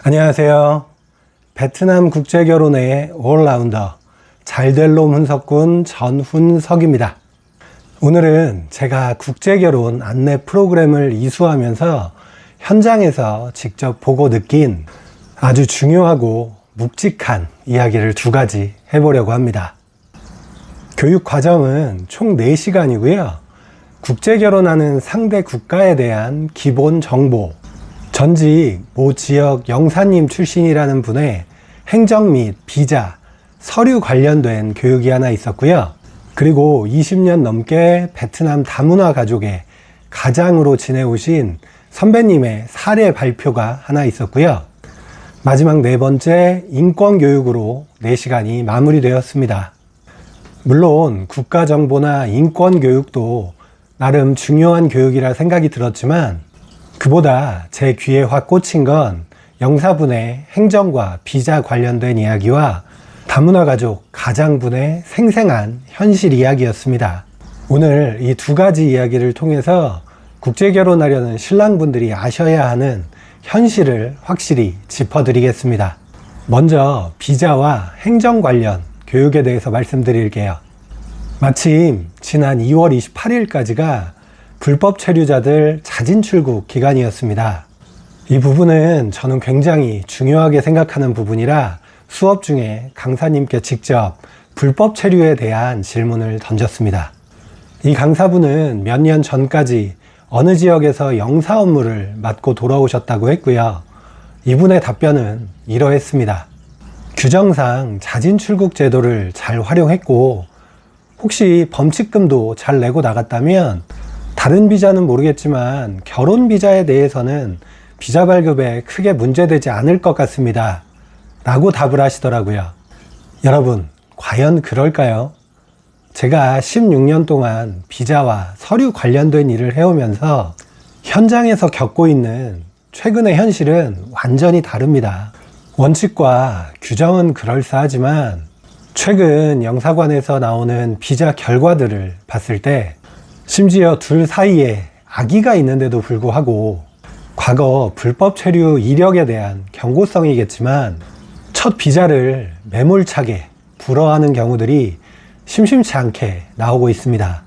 안녕하세요. 베트남 국제결혼의 올라운더 잘될 놈 훈석군 전훈석입니다. 오늘은 제가 국제결혼 안내 프로그램을 이수하면서 현장에서 직접 보고 느낀 아주 중요하고 묵직한 이야기를 두 가지 해보려고 합니다. 교육 과정은 총 4시간이고요. 국제결혼하는 상대 국가에 대한 기본 정보, 전직 모 지역 영사님 출신이라는 분의 행정 및 비자, 서류 관련된 교육이 하나 있었고요. 그리고 20년 넘게 베트남 다문화 가족의 가장으로 지내오신 선배님의 사례 발표가 하나 있었고요. 마지막 4번째 인권교육으로 4시간이 마무리되었습니다. 물론 국가정보나 인권교육도 나름 중요한 교육이라 생각이 들었지만 그보다 제 귀에 확 꽂힌 건 영사분의 행정과 비자 관련된 이야기와 다문화 가족 가장분의 생생한 현실 이야기였습니다. 오늘 이 두 가지 이야기를 통해서 국제결혼하려는 신랑분들이 아셔야 하는 현실을 확실히 짚어드리겠습니다. 먼저 비자와 행정 관련 교육에 대해서 말씀드릴게요. 마침 지난 2월 28일까지가 불법 체류자들 자진 출국 기간이었습니다. 이 부분은 저는 굉장히 중요하게 생각하는 부분이라 수업 중에 강사님께 직접 불법 체류에 대한 질문을 던졌습니다. 이 강사분은 몇 년 전까지 어느 지역에서 영사 업무를 맡고 돌아오셨다고 했고요. 이분의 답변은 이러했습니다. 규정상 자진 출국 제도를 잘 활용했고 혹시 범칙금도 잘 내고 나갔다면 다른 비자는 모르겠지만 결혼 비자에 대해서는 비자 발급에 크게 문제되지 않을 것 같습니다. 라고 답을 하시더라고요. 여러분, 과연 그럴까요? 제가 16년 동안 비자와 서류 관련된 일을 해오면서 현장에서 겪고 있는 최근의 현실은 완전히 다릅니다. 원칙과 규정은 그럴싸하지만 최근 영사관에서 나오는 비자 결과들을 봤을 때 심지어 둘 사이에 아기가 있는데도 불구하고 과거 불법 체류 이력에 대한 경고성이겠지만 첫 비자를 매몰차게 불허하는 경우들이 심심치 않게 나오고 있습니다.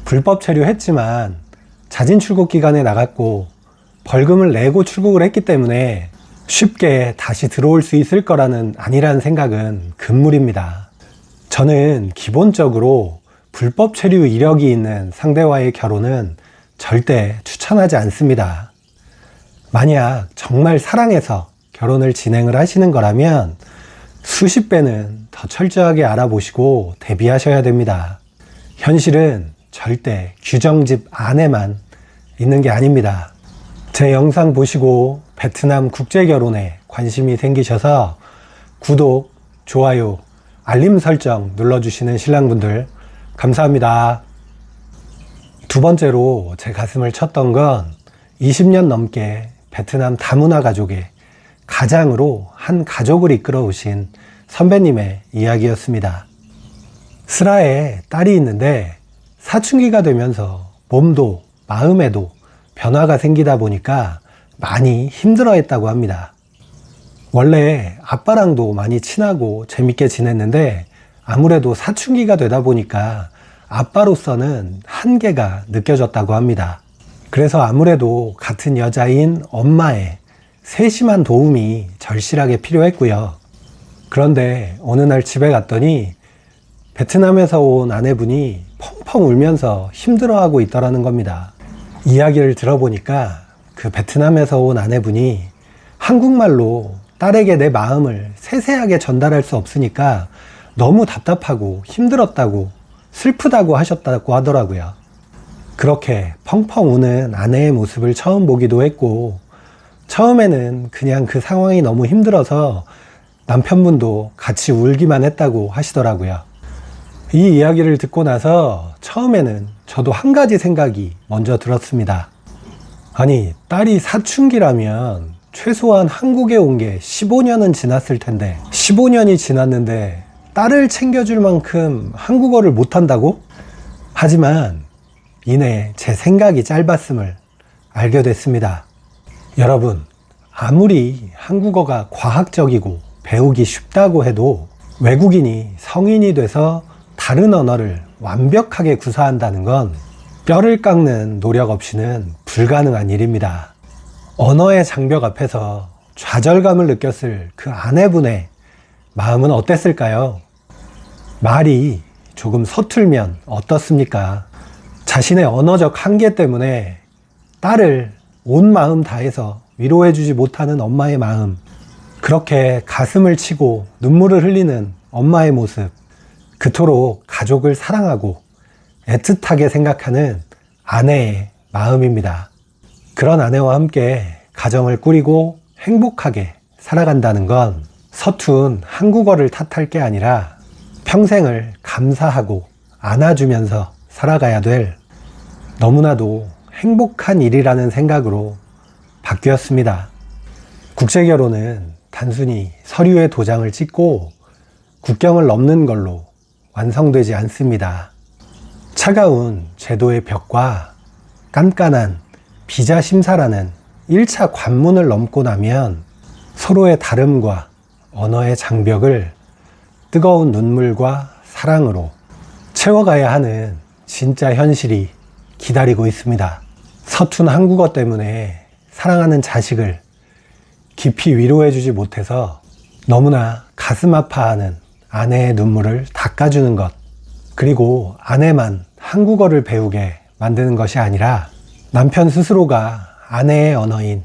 불법 체류했지만 자진 출국 기간에 나갔고 벌금을 내고 출국을 했기 때문에 쉽게 다시 들어올 수 있을 거라는 아니란 생각은 금물입니다. 저는 기본적으로 불법 체류 이력이 있는 상대와의 결혼은 절대 추천하지 않습니다. 만약 정말 사랑해서 결혼을 진행을 하시는 거라면 수십 배는 더 철저하게 알아보시고 대비하셔야 됩니다. 현실은 절대 규정집 안에만 있는 게 아닙니다. 제 영상 보시고 베트남 국제결혼에 관심이 생기셔서 구독, 좋아요, 알림 설정 눌러주시는 신랑분들 감사합니다. 두 번째로 제 가슴을 쳤던 건 20년 넘게 베트남 다문화 가족의 가장으로 한 가족을 이끌어 오신 선배님의 이야기였습니다. 슬하에 딸이 있는데 사춘기가 되면서 몸도 마음에도 변화가 생기다 보니까 많이 힘들어 했다고 합니다. 원래 아빠랑도 많이 친하고 재밌게 지냈는데 아무래도 사춘기가 되다 보니까 아빠로서는 한계가 느껴졌다고 합니다. 그래서 아무래도 같은 여자인 엄마의 세심한 도움이 절실하게 필요했고요. 그런데 어느 날 집에 갔더니 베트남에서 온 아내분이 펑펑 울면서 힘들어하고 있더라는 겁니다. 이야기를 들어보니까 그 베트남에서 온 아내분이 한국말로 딸에게 내 마음을 세세하게 전달할 수 없으니까 너무 답답하고 힘들었다고 슬프다고 하셨다고 하더라고요. 그렇게 펑펑 우는 아내의 모습을 처음 보기도 했고 처음에는 그냥 그 상황이 너무 힘들어서 남편분도 같이 울기만 했다고 하시더라고요. 이 이야기를 듣고 나서 처음에는 저도 한 가지 생각이 먼저 들었습니다. 아니, 딸이 사춘기라면 최소한 한국에 온 게 15년은 지났을 텐데 15년이 지났는데 딸을 챙겨줄 만큼 한국어를 못한다고? 하지만 이내 제 생각이 짧았음을 알게 됐습니다. 여러분, 아무리 한국어가 과학적이고 배우기 쉽다고 해도 외국인이 성인이 돼서 다른 언어를 완벽하게 구사한다는 건 뼈를 깎는 노력 없이는 불가능한 일입니다. 언어의 장벽 앞에서 좌절감을 느꼈을 그 아내분의 마음은 어땠을까요? 말이 조금 서툴면 어떻습니까? 자신의 언어적 한계 때문에 딸을 온 마음 다해서 위로해주지 못하는 엄마의 마음, 그렇게 가슴을 치고 눈물을 흘리는 엄마의 모습, 그토록 가족을 사랑하고 애틋하게 생각하는 아내의 마음입니다. 그런 아내와 함께 가정을 꾸리고 행복하게 살아간다는 건 서툰 한국어를 탓할 게 아니라 평생을 감사하고 안아주면서 살아가야 될 너무나도 행복한 일이라는 생각으로 바뀌었습니다. 국제결혼은 단순히 서류에 도장을 찍고 국경을 넘는 걸로 완성되지 않습니다. 차가운 제도의 벽과 깐깐한 비자 심사라는 1차 관문을 넘고 나면 서로의 다름과 언어의 장벽을 뜨거운 눈물과 사랑으로 채워가야 하는 진짜 현실이 기다리고 있습니다. 서툰 한국어 때문에 사랑하는 자식을 깊이 위로해주지 못해서 너무나 가슴 아파하는 아내의 눈물을 닦아주는 것, 그리고 아내만 한국어를 배우게 만드는 것이 아니라 남편 스스로가 아내의 언어인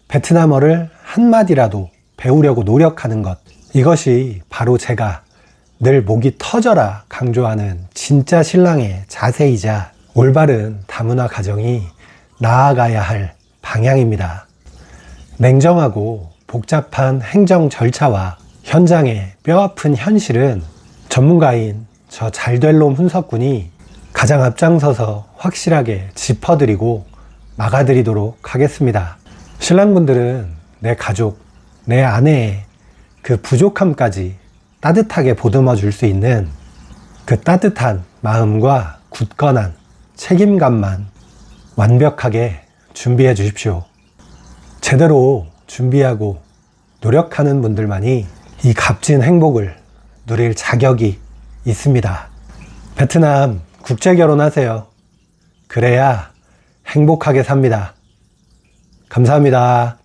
베트남어를 한마디라도 배우려고 노력하는 것, 이것이 바로 제가 늘 목이 터져라 강조하는 진짜 신랑의 자세이자 올바른 다문화 가정이 나아가야 할 방향입니다. 냉정하고 복잡한 행정 절차와 현장의 뼈아픈 현실은 전문가인 저 잘될 놈 훈석군이 가장 앞장서서 확실하게 짚어드리고 막아드리도록 하겠습니다. 신랑분들은 내 가족, 내 아내의 그 부족함까지 따뜻하게 보듬어 줄 수 있는 그 따뜻한 마음과 굳건한 책임감만 완벽하게 준비해 주십시오. 제대로 준비하고 노력하는 분들만이 이 값진 행복을 누릴 자격이 있습니다. 베트남 국제 결혼하세요. 그래야 행복하게 삽니다. 감사합니다.